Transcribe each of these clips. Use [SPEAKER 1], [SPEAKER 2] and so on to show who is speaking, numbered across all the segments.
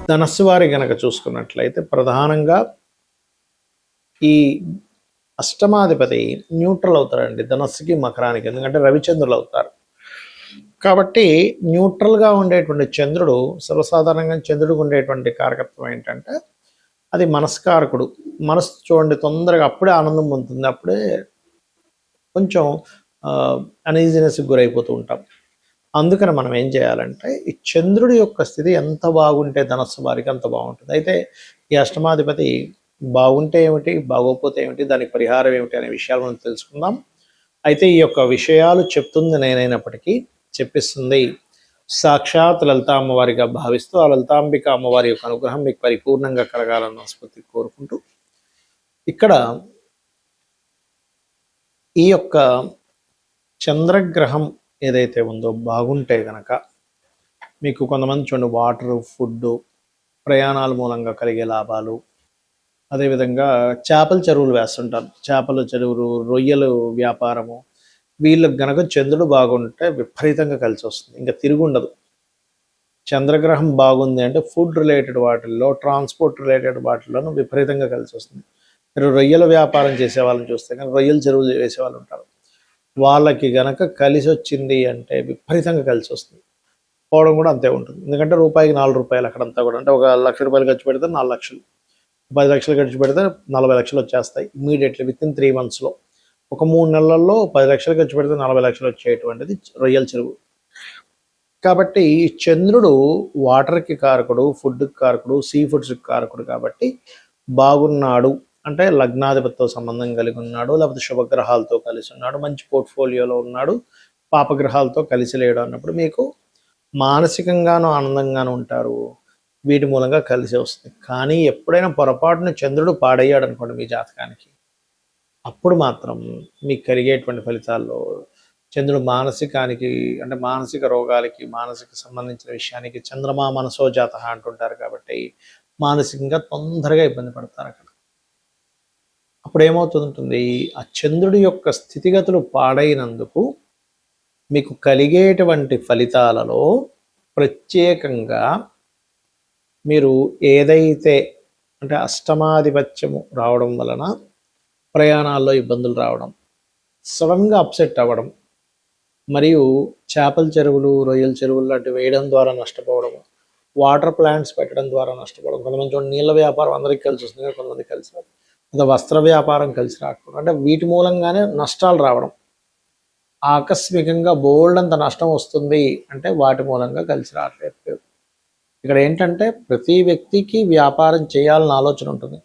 [SPEAKER 1] ధనస్సు వారి గనక చూసుకున్నట్లయితే ప్రధానంగా ఈ అష్టమాధిపతి న్యూట్రల్ అవుతారండి ధనస్సుకి మకరానికి, ఎందుకంటే రవిచంద్రులు అవుతారు. కాబట్టి న్యూట్రల్గా ఉండేటువంటి చంద్రుడు, సర్వసాధారణంగా చంద్రుడికి ఉండేటువంటి కారకత్వం ఏంటంటే అది మనస్కారకుడు. మనసు చూడండి తొందరగా అప్పుడే ఆనందం పొందుతుంది, అప్పుడే కొంచెం అనీజినెస్కి గురైపోతూ ఉంటాం. అందుకని మనం ఏం చేయాలంటే ఈ చంద్రుడి యొక్క స్థితి ఎంత బాగుంటే ధనస్సు వారికి అంత బాగుంటుంది. అయితే ఈ అష్టమాధిపతి బాగుంటే ఏమిటి, బాగోకపోతే ఏమిటి, దానికి పరిహారం ఏమిటి అనే విషయాలు మనం తెలుసుకుందాం. అయితే ఈ యొక్క విషయాలు చెప్తుంది నేనైనప్పటికీ చెప్పిస్తుంది సాక్షాత్ లలితా అమ్మవారిగా భావిస్తూ ఆ లలితాంబిక అమ్మవారి యొక్క అనుగ్రహం మీకు పరిపూర్ణంగా కలగాలన్న స్ఫూర్తి కోరుకుంటూ, ఇక్కడ ఈ యొక్క చంద్రగ్రహం ఏదైతే ఉందో బాగుంటే కనుక మీకు కొంతమంది చూడండి వాటర్, ఫుడ్, ప్రయాణాల మూలంగా కలిగే లాభాలు, అదేవిధంగా చేపల చెరువులు వేస్తుంటారు, చేపల చెరువులు, రొయ్యలు వ్యాపారము, వీళ్ళకి గనక చంద్రుడు బాగుంటే విపరీతంగా కలిసి వస్తుంది, ఇంకా తిరుగుండదు. చంద్రగ్రహం బాగుంది అంటే ఫుడ్ రిలేటెడ్ వాటిల్లో, ట్రాన్స్పోర్ట్ రిలేటెడ్ వాటిల్లోనూ విపరీతంగా కలిసి వస్తుంది. మీరు రొయ్యల వ్యాపారం చేసే వాళ్ళని చూస్తే కానీ రొయ్యల చెరువులు వేసే వాళ్ళు ఉంటారు, వాళ్ళకి గనక కలిసి వచ్చింది అంటే విపరీతంగా కలిసి వస్తుంది. పోవడం కూడా అంతే ఉంటుంది, ఎందుకంటే రూపాయికి 4 రూపాయలు అక్కడంతా కూడా. అంటే 1 లక్ష రూపాయలు ఖర్చు పెడితే 4 లక్షలు, 10 లక్షలు ఖర్చు పెడితే 40 లక్షలు వచ్చేస్తాయి ఇమీడియట్లీ విత్ ఇన్ 3 మంత్స్లో. ఒక 3 నెలల్లో 10 లక్షలు ఖర్చు పెడితే 40 లక్షలు వచ్చేటువంటిది రొయ్యల చెరువు. కాబట్టి చంద్రుడు వాటర్కి కారకుడు, ఫుడ్కి కారకుడు, సీ ఫుడ్స్కి కారకుడు. కాబట్టి బాగున్నాడు అంటే లగ్నాధిపతితో సంబంధం కలిగి ఉన్నాడు, లేకపోతే శుభగ్రహాలతో కలిసి ఉన్నాడు, మంచి పోర్ట్ఫోలియోలో ఉన్నాడు, పాపగ్రహాలతో కలిసి లేడు అన్నప్పుడు మీకు మానసికంగానూ ఆనందంగానూ ఉంటారు. వీటి మూలంగా కలిసి వస్తుంది. కానీ ఎప్పుడైనా పొరపాటున చంద్రుడు పాడయ్యాడు అనుకోండి మీ జాతకానికి, అప్పుడు మాత్రం మీకు కలిగేటువంటి ఫలితాల్లో చంద్రుడు మానసికానికి, అంటే మానసిక రోగాలకి, మానసిక సంబంధించిన విషయానికి చంద్రమా మనసో జాత అంటుంటారు. కాబట్టి మానసికంగా తొందరగా ఇబ్బంది పడతారు అక్కడ. అప్పుడు ఏమవుతుంటుంది, ఆ చంద్రుడి యొక్క స్థితిగతులు పాడైనందుకు మీకు కలిగేటువంటి ఫలితాలలో ప్రత్యేకంగా మీరు ఏదైతే అంటే అష్టమాధిపత్యము రావడం వలన ప్రయాణాల్లో ఇబ్బందులు రావడం, సడన్గా అప్సెట్ అవ్వడం, మరియు చేపల చెరువులు, రొయ్యల చెరువులు లాంటివి వేయడం ద్వారా నష్టపోవడం, వాటర్ ప్లాంట్స్ పెట్టడం ద్వారా నష్టపోవడం, కొంతమంది చూడండి నీళ్ళ వ్యాపారం అందరికీ కలిసి వస్తుంది, కొంతమంది కలిసి రాదు, లేదా వస్త్ర వ్యాపారం కలిసి రాకపోవడం, అంటే వీటి మూలంగానే నష్టాలు రావడం. ఆకస్మికంగా బోల్డ్ అంత నష్టం వస్తుంది అంటే వాటి మూలంగా కలిసి రావట్లేదు. ఇక్కడ ఏంటంటే ప్రతి వ్యక్తికి వ్యాపారం చేయాలని ఆలోచన ఉంటుంది,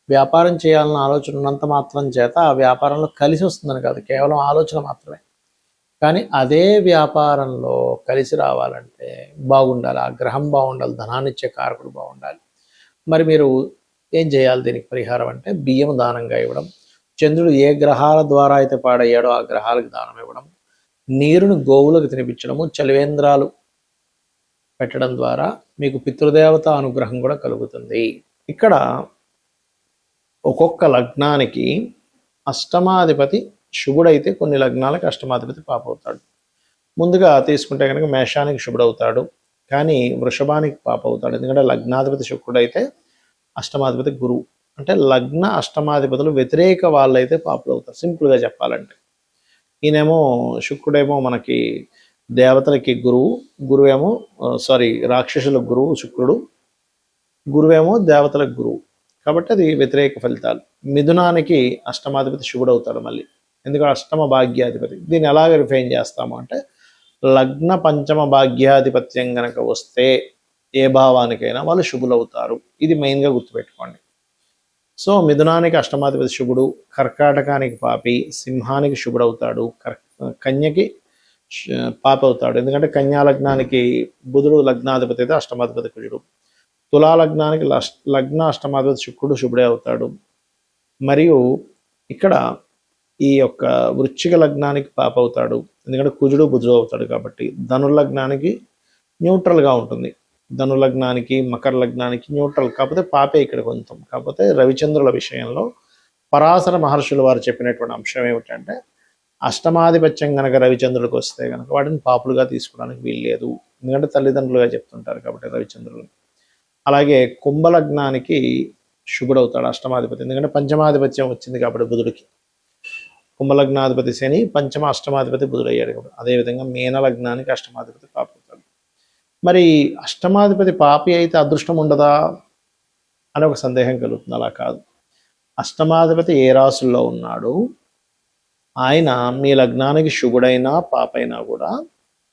[SPEAKER 1] వ్యాపారం చేయాలని ఆలోచన ఉన్నంత మాత్రం చేత ఆ వ్యాపారంలో కలిసి వస్తుందని కాదు, కేవలం ఆలోచన మాత్రమే. కానీ అదే వ్యాపారంలో కలిసి రావాలంటే బాగుండాలి, ఆ గ్రహం బాగుండాలి, ధనాన్ని ఇచ్చే కారకుడు బాగుండాలి. మరి మీరు ఏం చేయాలి దీనికి పరిహారం అంటే బియ్యం దానంగా ఇవ్వడం, చంద్రుడు ఏ గ్రహాల ద్వారా అయితే పాడయ్యాడో ఆ గ్రహాలకు దానం ఇవ్వడం, నీరును గోవులకు తినిపించడము, చలివేంద్రాలు పెట్టడం ద్వారా మీకు పితృదేవత అనుగ్రహం కూడా కలుగుతుంది. ఇక్కడ ఒక్కొక్క లగ్నానికి అష్టమాధిపతి శుభుడైతే కొన్ని లగ్నాలకు అష్టమాధిపతి పాపవుతాడు. ముందుగా తీసుకుంటే కనుక మేషానికి శుభుడవుతాడు, కానీ వృషభానికి పాపవుతాడు. ఎందుకంటే లగ్నాధిపతి శుక్రుడైతే అష్టమాధిపతి గురువు, అంటే లగ్న అష్టమాధిపతులు వ్యతిరేక వాళ్ళైతే పాపులు అవుతారు. సింపుల్గా చెప్పాలంటే ఈయనేమో శుక్రుడేమో మనకి దేవతలకి గురువు, గురువేమో రాక్షసులకు గురువు శుక్రుడు, గురువేమో దేవతలకు గురువు. కాబట్టి అది వ్యతిరేక ఫలితాలు. మిథునానికి అష్టమాధిపతి శుభుడు అవుతాడు మళ్ళీ, ఎందుకంటే అష్టమ భాగ్యాధిపతి. దీన్ని ఎలాగ రిఫైన్ చేస్తాము అంటే లగ్న పంచమ భాగ్యాధిపత్యం కనుక వస్తే ఏ భావానికైనా వాళ్ళు శుభులు అవుతారు. ఇది మెయిన్గా గుర్తుపెట్టుకోండి. సో మిథునానికి అష్టమాధిపతి శుభుడు, కర్కాటకానికి పాపి, సింహానికి శుభుడవుతాడు, కన్యకి పాపి అవుతాడు. ఎందుకంటే కన్యా లగ్నానికి బుధుడు లగ్నాధిపతి అయితే అష్టమాధిపతి కుజుడు, తులా లగ్నానికి లగ్న అష్టమాధిపతి శుక్రుడు శుభుడే అవుతాడు. మరియు ఇక్కడ ఈ యొక్క వృశ్చిక లగ్నానికి పాప అవుతాడు, ఎందుకంటే కుజుడు బుధుడు అవుతాడు. కాబట్టి ధనుర్లగ్నానికి న్యూట్రల్గా ఉంటుంది, ధనులగ్నానికి మకర లగ్నానికి న్యూట్రల్, కాకపోతే పాపే ఇక్కడ కొంచెం. కాకపోతే రవిచంద్రుల విషయంలో పరాశర మహర్షులు వారు చెప్పినటువంటి అంశం ఏమిటంటే అష్టమాధిపత్యం కనుక రవిచంద్రుడికి వస్తే కనుక వాటిని పాపులుగా తీసుకోవడానికి వీల్లేదు, ఎందుకంటే తల్లిదండ్రులుగా చెప్తుంటారు కాబట్టి రవిచంద్రులు. అలాగే కుంభలగ్నానికి శుభుడవుతాడు అష్టమాధిపతి, ఎందుకంటే పంచమాధిపత్యం వచ్చింది కాబట్టి బుధుడికి. కుంభలగ్నాధిపతి శని, పంచమ అష్టమాధిపతి బుధుడయ్యాడు కాబట్టి. అదేవిధంగా మీనలగ్నానికి అష్టమాధిపతి పాపి అవుతాడు. మరి అష్టమాధిపతి పాపి అయితే అదృష్టం ఉండదా అని ఒక సందేహం కలుగుతుంది. అలా కాదు. అష్టమాధిపతి ఏ రాసుల్లో ఉన్నాడు, ఆయన మీ లగ్నానికి శుభుడైనా పాపైనా కూడా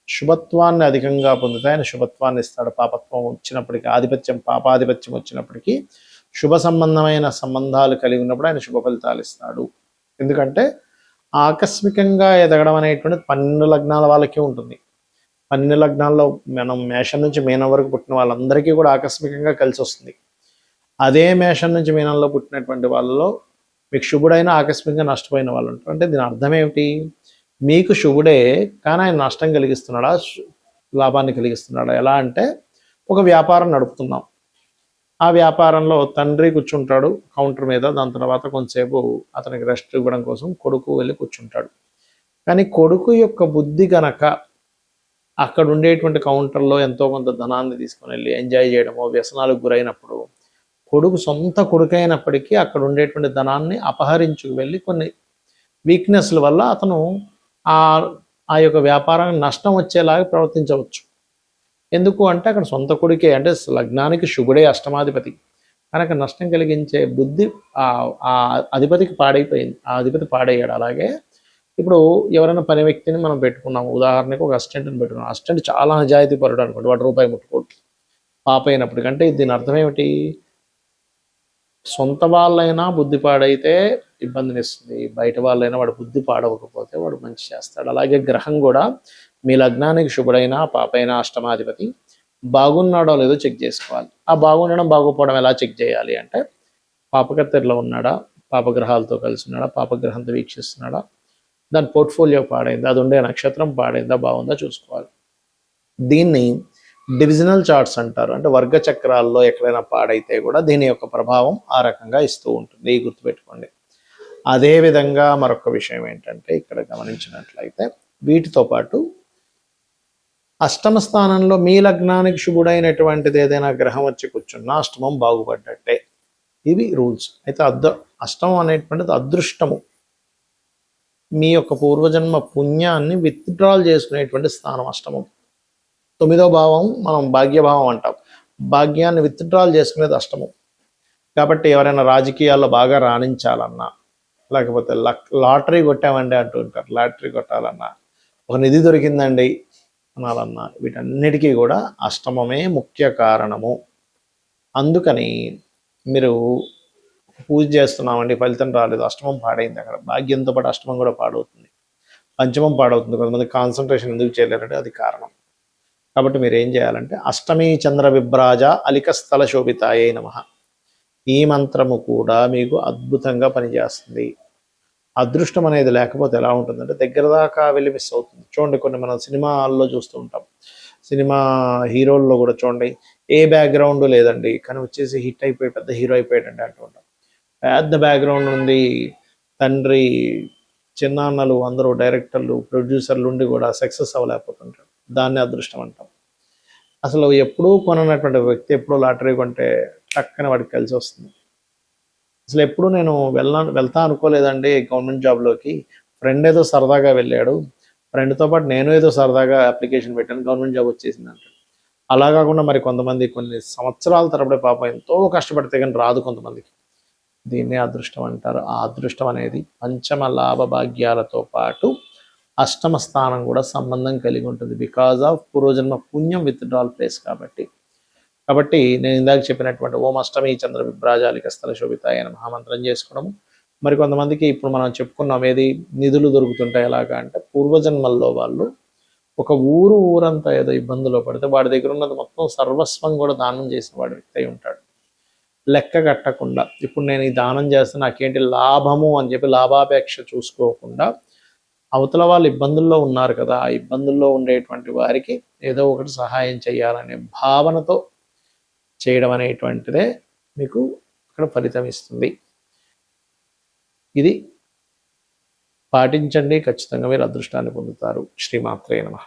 [SPEAKER 1] శుభత్వాన్ని అధికంగా పొందుతాయి. ఆయన శుభత్వాన్ని ఇస్తాడు. పాపత్వం వచ్చినప్పటికీ, ఆధిపత్యం పాపాధిపత్యం వచ్చినప్పటికీ శుభ సంబంధమైన సంబంధాలు కలిగి ఉన్నప్పుడు ఆయన శుభ ఫలితాలు ఇస్తాడు. ఎందుకంటే ఆకస్మికంగా ఎదగడం అనేటువంటిది 12 లగ్నాల వాళ్ళకే ఉంటుంది. 12 లగ్నాల్లో మనం మేషం నుంచి మీనం వరకు పుట్టిన వాళ్ళందరికీ కూడా ఆకస్మికంగా కలిసి వస్తుంది. అదే మేషం నుంచి మీనంలో పుట్టినటువంటి వాళ్ళలో మీకు శుభుడైన ఆకస్మికంగా నష్టపోయిన వాళ్ళు ఉంటారు. అంటే దీని అర్థం ఏమిటి? మీకు శుభుడే కానీ ఆయన నష్టం కలిగిస్తున్నాడా, లాభాన్ని కలిగిస్తున్నాడా? ఎలా అంటే ఒక వ్యాపారం నడుపుతున్నాం, ఆ వ్యాపారంలో తండ్రి కూర్చుంటాడు కౌంటర్ మీద, దాని తర్వాత కొంతసేపు అతనికి రెస్ట్ ఇవ్వడం కోసం కొడుకు వెళ్ళి కూర్చుంటాడు. కానీ కొడుకు యొక్క బుద్ధి కనుక అక్కడ ఉండేటువంటి కౌంటర్లో ఎంతో కొంత ధనాన్ని తీసుకొని వెళ్ళి ఎంజాయ్ చేయడమో, వ్యసనాలకు గురైనప్పుడు, కొడుకు సొంత కొడుకైనప్పటికీ అక్కడ ఉండేటువంటి ధనాన్ని అపహరించుకు వెళ్ళి కొన్ని వీక్నెస్ల వల్ల అతను ఆ యొక్క వ్యాపారానికి నష్టం వచ్చేలాగా ప్రవర్తించవచ్చు. ఎందుకు అంటే అక్కడ సొంత కొడుకే, అంటే లగ్నానికి శుభుడే అష్టమాధిపతి కనుక నష్టం కలిగించే బుద్ధి ఆ అధిపతికి పాడైపోయింది. ఆ అధిపతి పాడయ్యాడు. అలాగే ఇప్పుడు ఎవరైనా పని వ్యక్తిని మనం పెట్టుకున్నాము, ఉదాహరణకు ఒక అసిస్టెంట్ని పెట్టుకున్నాం. అసిస్టెంట్ చాలా నిజాయితీ పరుడు అనుకోండి, వాడు రూపాయి ముట్టుకోడు పాప అయినప్పటికంటే దీని అర్థం ఏమిటి? సొంత వాళ్ళైనా బుద్ధి పాడైతే ఇబ్బందినిస్తుంది, బయట వాళ్ళైనా వాడు బుద్ధి పాడవకపోతే వాడు మంచి చేస్తాడు. అలాగే గ్రహం కూడా మీ లగ్నానికి శుభుడైనా పాపైనా అష్టమాధిపతి బాగున్నాడో లేదో చెక్ చేసుకోవాలి. ఆ బాగుండడం బాగోపోవడం ఎలా చెక్ చేయాలి అంటే, పాపకత్తెరలో ఉన్నాడా, పాపగ్రహాలతో కలిసి ఉన్నాడా, పాపగ్రహంతో వీక్షిస్తున్నాడా, దాని పోర్ట్ఫోలియో పాడైందా, అది ఉండే నక్షత్రం పాడైందా, బాగుందా చూసుకోవాలి. దీన్ని డివిజనల్ చార్ట్స్ అంటారు. అంటే వర్గ చక్రాల్లో ఎక్కడైనా పాడైతే కూడా దీని యొక్క ప్రభావం ఆ రకంగా ఇస్తూ ఉంటుంది, గుర్తుపెట్టుకోండి. అదేవిధంగా మరొక విషయం ఏంటంటే, ఇక్కడ గమనించినట్లయితే వీటితో పాటు అష్టమ స్థానంలో మీ లగ్నానికి శుభుడైనటువంటిది ఏదైనా గ్రహం వచ్చి కూర్చున్నా అష్టమం బాగుపడ్డట్టే. ఇవి రూల్స్. అయితే అష్టమం అనేటువంటిది అదృష్టము, మీ యొక్క పూర్వజన్మ పుణ్యాన్ని విత్డ్రాల్ చేసుకునేటువంటి స్థానం అష్టమం. 9వ భావం మనం భాగ్యభావం అంటాం. భాగ్యాన్ని విత్డ్రాల్ చేసుకునేది అష్టమం. కాబట్టి ఎవరైనా రాజకీయాల్లో బాగా రాణించాలన్నా, లేకపోతే లాటరీ కొట్టామండి అంటూ ఉంటారు, లాటరీ కొట్టాలన్నా, ఒక నిధి దొరికిందండి అనాలన్నా, వీటన్నిటికీ కూడా అష్టమమే ముఖ్య కారణము. అందుకని మీరు పూజ చేస్తున్నామండి, ఫలితం రాలేదు, అష్టమం పాడైంది, అక్కడ భాగ్యంతో పాటు అష్టమం కూడా పాడవుతుంది, పంచమం పాడవుతుంది. కొంతమంది కాన్సన్ట్రేషన్ ఎందుకు చేయలేరంటే అది కారణం. కాబట్టి మీరు ఏం చేయాలంటే అష్టమీ చంద్ర విభ్రాజ అలికస్థల శోభితాయే నమః, ఈ మంత్రము కూడా మీకు అద్భుతంగా పనిచేస్తుంది. అదృష్టం అనేది లేకపోతే ఎలా ఉంటుందంటే దగ్గర దాకా వెళ్ళి మిస్ అవుతుంది. చూడండి, కొన్ని మనం సినిమాల్లో చూస్తూ ఉంటాం, సినిమా హీరోల్లో కూడా చూడండి, ఏ బ్యాక్గ్రౌండ్ లేదండి కానీ వచ్చేసి హిట్ అయిపోయి పెద్ద హీరో అయిపోయాడండి అంటూ ఉంటాం. పెద్ద బ్యాక్గ్రౌండ్ ఉంది, తండ్రి చిన్నాన్నలు అందరూ డైరెక్టర్లు ప్రొడ్యూసర్లు ఉండి కూడా సక్సెస్ అవ్వలేకపోతుంటారు. దాన్ని అదృష్టం అంటాం. అసలు ఎప్పుడూ కొననటువంటి వ్యక్తి ఎప్పుడూ లాటరీ కొంటే టక్కన వాడికి కలిసి వస్తుంది. అసలు ఎప్పుడు నేను వెళ్తా అనుకోలేదండి గవర్నమెంట్ జాబ్లోకి, ఫ్రెండ్ ఏదో సరదాగా వెళ్ళాడు, ఫ్రెండ్తో పాటు నేను ఏదో సరదాగా అప్లికేషన్ పెట్టాను, గవర్నమెంట్ జాబ్ వచ్చేసింది అంటాడు. అలా కాకుండా మరి కొంతమంది కొన్ని సంవత్సరాల తరబడి పాపం ఎంతో కష్టపడితే కానీ రాదు కొంతమందికి. దీన్నే అదృష్టం అంటారు. ఆ అదృష్టం అనేది పంచమ లాభ భాగ్యాలతో పాటు అష్టమ స్థానం కూడా సంబంధం కలిగి ఉంటుంది. బికాజ్ ఆఫ్ పూర్వజన్మ పుణ్యం విత్డ్రాల్ ప్లేస్ కాబట్టి నేను ఇందాక చెప్పినటువంటి ఓం అష్టమి చంద్ర విభ్రాజాలిక స్థల శోభితాయ మహామంత్రం చేసుకోవడము. మరి కొంతమందికి ఇప్పుడు మనం చెప్పుకున్నాం ఏది నిధులు దొరుకుతుంటాయి ఎలాగా అంటే, పూర్వజన్మల్లో వాళ్ళు ఒక ఊరంతా ఏదో ఇబ్బందులో పడితే వాడి దగ్గర ఉన్నది మొత్తం సర్వస్వం కూడా దానం చేసిన వాడి వ్యక్తి అయి ఉంటాడు. లెక్క కట్టకుండా ఇప్పుడు నేను ఈ దానం చేస్తే నాకేంటి లాభము అని చెప్పి లాభాపేక్ష చూసుకోకుండా, అవతల వాళ్ళు ఇబ్బందుల్లో ఉన్నారు కదా, ఆ ఇబ్బందుల్లో ఉండేటువంటి వారికి ఏదో ఒకటి సహాయం చేయాలనే భావనతో చేయడం అనేటువంటిదే మీకు అక్కడ ఫలితం ఇస్తుంది. ఇది పాటించండి, ఖచ్చితంగా మీరు అదృష్టాన్ని పొందుతారు. శ్రీమాత్రే నమః.